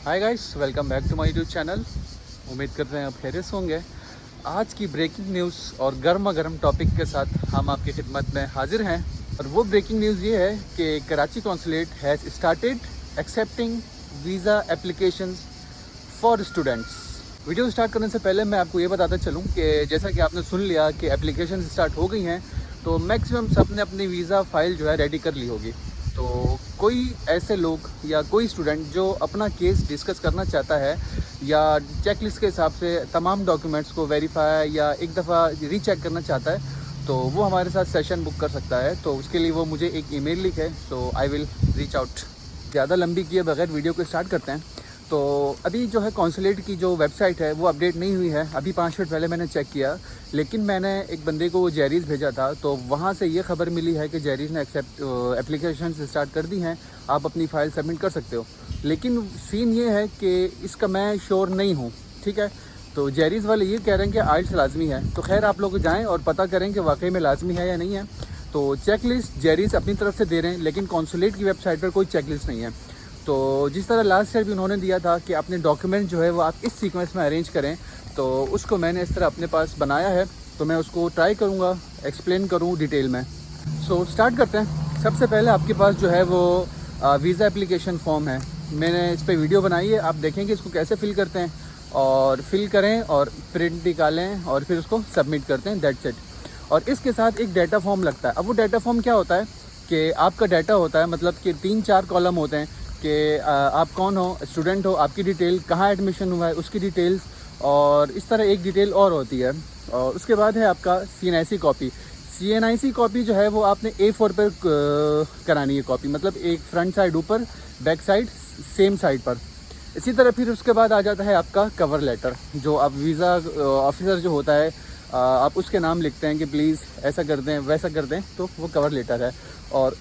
Hi guys, welcome back to my YouTube channel. उम्मीद करते हैं आप खैरियत से होंगे। आज की ब्रेकिंग न्यूज़ और गर्मा गर्म टॉपिक के साथ हम आपकी खिदमत में हाजिर हैं। और वो ब्रेकिंग न्यूज़ ये है कि Karachi consulate has started accepting visa applications for students. Video start करने से पहले मैं आपको ये बताता चलूँ कि जैसा कि आपने सुन लिया कि एप्लीकेशन स्टार्ट हो गई हैं, तो मैक्सिमम सबने अपनी वीज़ा फ़ाइल जो है रेडी कर ली होगी। तो कोई ऐसे लोग या कोई स्टूडेंट जो अपना केस डिस्कस करना चाहता है या चेकलिस्ट के हिसाब से तमाम डॉक्यूमेंट्स को वेरीफाई या एक दफ़ा रीचेक करना चाहता है, तो वो हमारे साथ सेशन बुक कर सकता है। तो उसके लिए वो मुझे एक ईमेल लिखे, सो आई विल रीच आउट। ज़्यादा लंबी किए बगैर वीडियो को स्टार्ट करते हैं। तो अभी जो है कॉन्सुलेट की जो वेबसाइट है वो अपडेट नहीं हुई है। अभी 5 मिनट पहले मैंने चेक किया, लेकिन मैंने एक बंदे को जेरीज़ भेजा था, तो वहाँ से ये खबर मिली है कि जेरीज़ ने एप्लीकेशन स्टार्ट कर दी हैं, आप अपनी फ़ाइल सबमिट कर सकते हो। लेकिन सीन ये है कि इसका मैं श्योर नहीं हूँ, ठीक है। तो जेरीज़ वाले ये कह रहे हैं कि आइल्स लाजमी है। तो खैर आप लोग जाएँ और पता करें कि वाकई में लाजमी है या नहीं है। तो चेक लिस्ट जेरीज़ अपनी तरफ से दे रहे हैं, लेकिन कॉन्सुलेट की वेबसाइट पर कोई चेक लिस्ट नहीं है। तो जिस तरह लास्ट ईयर भी उन्होंने दिया था कि अपने डॉक्यूमेंट जो है वो आप इस सीक्वेंस में अरेंज करें, तो उसको मैंने इस तरह अपने पास बनाया है। तो मैं उसको ट्राई करूँगा, एक्सप्लेन करूँ डिटेल में। सो स्टार्ट करते हैं। सबसे पहले आपके पास जो है वो वीज़ा एप्लीकेशन फॉर्म है। मैंने इस पर वीडियो बनाई है, आप देखेंगे इसको कैसे फ़िल करते हैं, और फिल करें और प्रिंट निकालें और फिर उसको सबमिट करते हैं, दैट्स इट। और इसके साथ एक डाटा फॉर्म लगता है। अब वो डाटा फॉर्म क्या होता है कि आपका डाटा होता है, मतलब कि 3-4 कॉलम होते हैं कि आप कौन हो, स्टूडेंट हो, आपकी डिटेल, कहाँ एडमिशन हुआ है उसकी डिटेल्स, और इस तरह एक डिटेल और होती है। और उसके बाद है आपका CNIC कॉपी। CNIC कॉपी जो है वो आपने A4 पर करानी है कॉपी, मतलब एक फ्रंट साइड ऊपर, बैक साइड सेम साइड पर। इसी तरह फिर उसके बाद आ जाता है आपका कवर लेटर, जो आप वीज़ा ऑफिसर जो होता है आप उसके नाम लिखते हैं कि प्लीज़ ऐसा कर दें वैसा कर दें, तो वो कवर लेटर है। और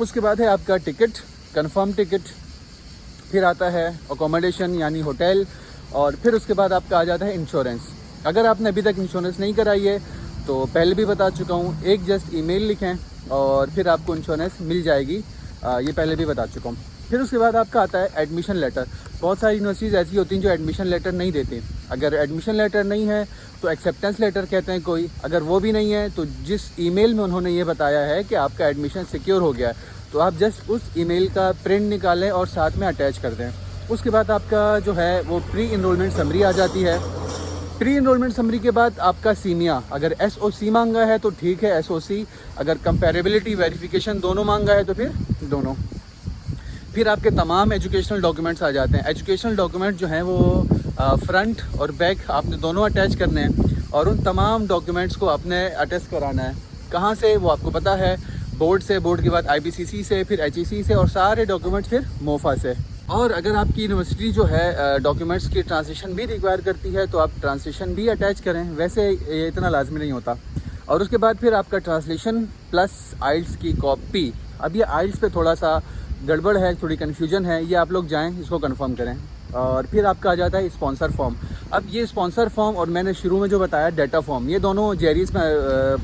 उसके बाद है आपका टिकट, कंफर्म टिकट। फिर आता है अकोमोडेशन यानी होटल, और फिर उसके बाद आपका आ जाता है इंश्योरेंस। अगर आपने अभी तक इंश्योरेंस नहीं कराई है, तो पहले भी बता चुका हूँ, एक जस्ट ईमेल लिखें और फिर आपको इंश्योरेंस मिल जाएगी, ये पहले भी बता चुका हूँ। फिर उसके बाद आपका आता है एडमिशन लेटर। बहुत सारी यूनिवर्सिटीज़ ऐसी होती हैं जो एडमिशन लेटर नहीं देती। अगर एडमिशन लेटर नहीं है तो एक्सेप्टेंस लेटर कहते हैं कोई। अगर वो भी नहीं है तो जिस ईमेल में उन्होंने ये बताया है कि आपका एडमिशन सिक्योर हो गया है, तो आप जस्ट उस ईमेल का प्रिंट निकालें और साथ में अटैच कर दें। उसके बाद आपका जो है वो प्री इनरोलमेंट समरी आ जाती है। प्री इनरोलमेंट समरी के बाद आपका सीमिया, अगर SOC मांगा है तो ठीक है SOC, अगर कंपेरेबिलिटी वेरिफिकेशन दोनों मांगा है तो फिर दोनों। फिर आपके तमाम एजुकेशनल डॉक्यूमेंट्स आ जाते हैं। एजुकेशनल डॉक्यूमेंट जो हैं वो फ्रंट और बैक आपने दोनों अटैच करने हैं, और उन तमाम डॉक्यूमेंट्स को आपने अटैच कराना है। कहाँ से वो आपको पता है, बोर्ड से, बोर्ड के बाद IBCC से, फिर HEC से, और सारे डॉक्यूमेंट्स फिर मोफा से। और अगर आपकी यूनिवर्सिटी जो है डॉक्यूमेंट्स की ट्रांसलेशन भी रिक्वायर करती है तो आप ट्रांसलेशन भी अटैच करें, वैसे ये इतना लाजमी नहीं होता। और उसके बाद फिर आपका ट्रांसलेशन प्लस आइल्स की कॉपी। अब ये आइल्स पे थोड़ा सा गड़बड़ है, थोड़ी कन्फ्यूजन है, ये आप लोग जाएँ इसको कन्फर्म करें। और फिर आपका आ जाता है स्पॉन्सर फॉर्म। अब ये स्पॉन्सर फॉर्म और मैंने शुरू में जो बताया डाटा फॉर्म, ये दोनों जेरीज़ में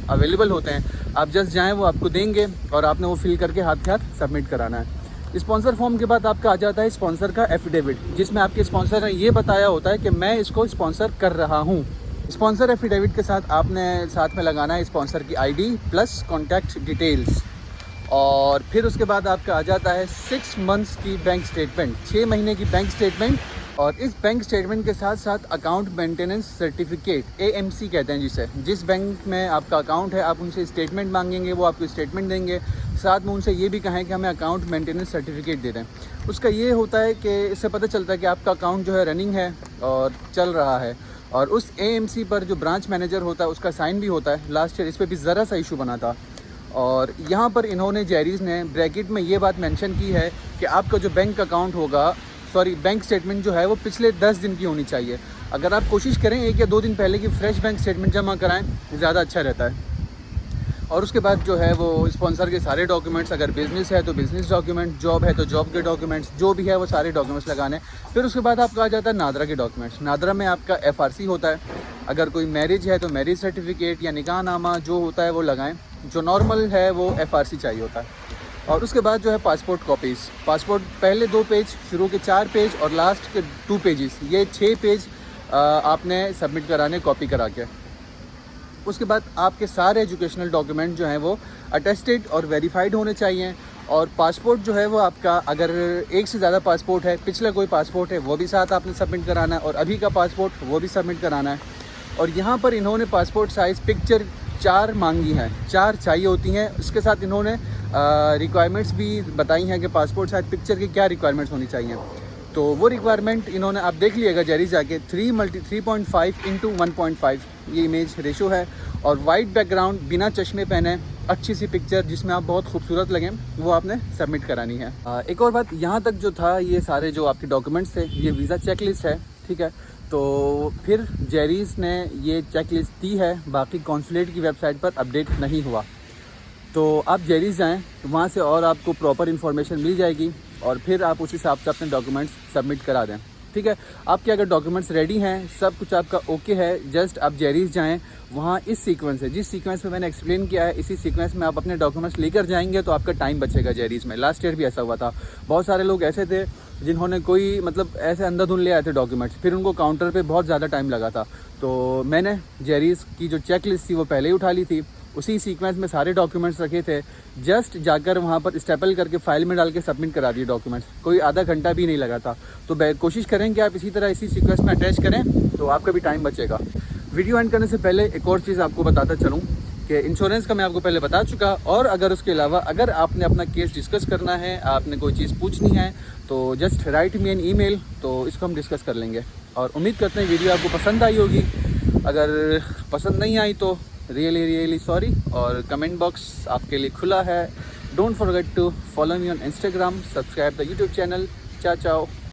अवेलेबल होते हैं। आप जस्ट जाएं, वो आपको देंगे और आपने वो फिल करके हाथ के हाथ सबमिट कराना है। स्पॉन्सर फॉर्म के बाद आपका आ जाता है स्पॉन्सर का एफिडेविट, जिसमें आपके स्पॉन्सर ने ये बताया होता है कि मैं इसको स्पॉन्सर कर रहा हूँ। स्पॉन्सर एफिडेविट के साथ आपने साथ में लगाना है स्पॉन्सर की ID प्लस कॉन्टैक्ट डिटेल्स। और फिर उसके बाद आपका आ जाता है 6 मंथ्स की बैंक स्टेटमेंट, 6 महीने की बैंक स्टेटमेंट। और इस बैंक स्टेटमेंट के साथ साथ अकाउंट मेंटेनेंस सर्टिफिकेट, AMC कहते हैं जिसे, जिस बैंक में आपका अकाउंट है आप उनसे स्टेटमेंट मांगेंगे, वो आपको स्टेटमेंट देंगे। साथ में उनसे ये भी कहें कि हमें अकाउंट मेंटेनेंस सर्टिफिकेट दे दें। उसका ये होता है कि इससे पता चलता है कि आपका अकाउंट जो है रनिंग है और चल रहा है। और उस AMC पर जो ब्रांच मैनेजर होता है उसका साइन भी होता है। लास्ट ईयर इस पर भी ज़रा सा इशू बना था। और यहाँ पर इन्होंने जेरीज़ ने ब्रैकेट में ये बात मेंशन की है कि आपका जो बैंक अकाउंट होगा, बैंक स्टेटमेंट जो है वो पिछले 10 दिन की होनी चाहिए। अगर आप कोशिश करें 1 या 2 दिन पहले की फ्रेश बैंक स्टेटमेंट जमा कराएं, ज़्यादा अच्छा रहता है। और उसके बाद जो है वो स्पॉन्सर के सारे डॉक्यूमेंट्स, अगर बिज़नेस है तो बिज़नेस डॉक्यूमेंट, जॉब है तो जॉब के डॉक्यूमेंट्स, जो भी है वो सारे डॉक्यूमेंट्स लगाने। फिर उसके बाद आपका आ जाता है नादरा के डॉक्यूमेंट्स। नादरा में आपका FRC होता है। अगर कोई मैरिज है तो मैरिज सर्टिफिकेट या निकाहनामा जो होता है वो लगाएं। जो नॉर्मल है वो FRC चाहिए होता है। और उसके बाद जो है पासपोर्ट कॉपीज़, पासपोर्ट पहले 2 पेज, शुरू के 4 पेज और लास्ट के 2 पेजेस, ये 6 पेज आपने सबमिट कराने कॉपी करा के। उसके बाद आपके सारे एजुकेशनल डॉक्यूमेंट जो हैं वो अटेस्टेड और वेरीफाइड होने चाहिए। और पासपोर्ट जो है वो आपका, अगर एक से ज़्यादा पासपोर्ट है, पिछला कोई पासपोर्ट है वो भी साथ आपने सबमिट कराना है, और अभी का पासपोर्ट वो भी सबमिट कराना है। और यहाँ पर इन्होंने पासपोर्ट साइज़ पिक्चर 4 मांगी हैं, 4 चाहिए होती हैं। उसके साथ इन्होंने रिक्वायरमेंट्स भी बताई हैं कि पासपोर्ट साइज़ पिक्चर की क्या रिक्वायरमेंट्स होनी चाहिए। तो वो रिक्वायरमेंट इन्होंने, आप देख लीजिएगा जेरी जाके, 3:3.5 इंटू 1.5 ये इमेज रेशो है। और वाइट बैकग्राउंड, बिना चश्मे पहने, अच्छी सी पिक्चर जिसमें आप बहुत खूबसूरत लगें, वो आपने सबमिट करानी है। एक और बात, यहाँ तक जो था ये सारे जो आपके डॉक्यूमेंट्स थे, ये वीज़ा चेकलिस्ट है, ठीक है। तो फिर जेरीज़ ने ये चेकलिस्ट दी है, बाकी कॉन्सुलेट की वेबसाइट पर अपडेट नहीं हुआ। तो आप जेरीज़ जाएँ, वहाँ से और आपको प्रॉपर इन्फॉर्मेशन मिल जाएगी, और फिर आप उस हिसाब से अपने डॉक्यूमेंट्स सबमिट करा दें, ठीक है। आपके अगर डॉक्यूमेंट्स रेडी हैं, सब कुछ आपका ओके है, जस्ट आप जेरीज़ जाएँ, वहाँ इस सीक्वेंस है, जिस सीक्वेंस में मैंने एक्सप्लेन किया है, इसी सीक्वेंस में आप अपने डॉक्यूमेंट्स लेकर जाएंगे तो आपका टाइम बचेगा जेरीज़ में। लास्ट ईयर भी ऐसा हुआ था, बहुत सारे लोग ऐसे थे जिन्होंने कोई मतलब ऐसे अंधाधुंध ले आए थे डॉक्यूमेंट्स, फिर उनको काउंटर पे बहुत ज़्यादा टाइम लगा था। तो मैंने जेरीज़ की जो चेक लिस्ट थी वो पहले ही उठा ली थी, उसी सीक्वेंस में सारे डॉक्यूमेंट्स रखे थे, जस्ट जाकर वहाँ पर स्टेपल करके फाइल में डाल के सबमिट करा दिए डॉक्यूमेंट्स, कोई आधा घंटा भी नहीं लगा था। तो कोशिश करें कि आप इसी तरह इसी सीक्वेंस में अटैच करें, तो आपका भी टाइम बचेगा। वीडियो एंड करने से पहले एक और चीज़ आपको बताता चलूँ कि इंश्योरेंस का मैं आपको पहले बता चुका, और अगर उसके अलावा अगर आपने अपना केस डिस्कस करना है, आपने कोई चीज़ पूछनी है, तो just write me an email, तो इसको हम डिस्कस कर लेंगे। और उम्मीद करते हैं वीडियो आपको पसंद आई होगी, अगर पसंद नहीं आई तो रियली सॉरी, और कमेंट बॉक्स आपके लिए खुला है। Don't forget to follow me on Instagram, subscribe the YouTube channel. चाओ।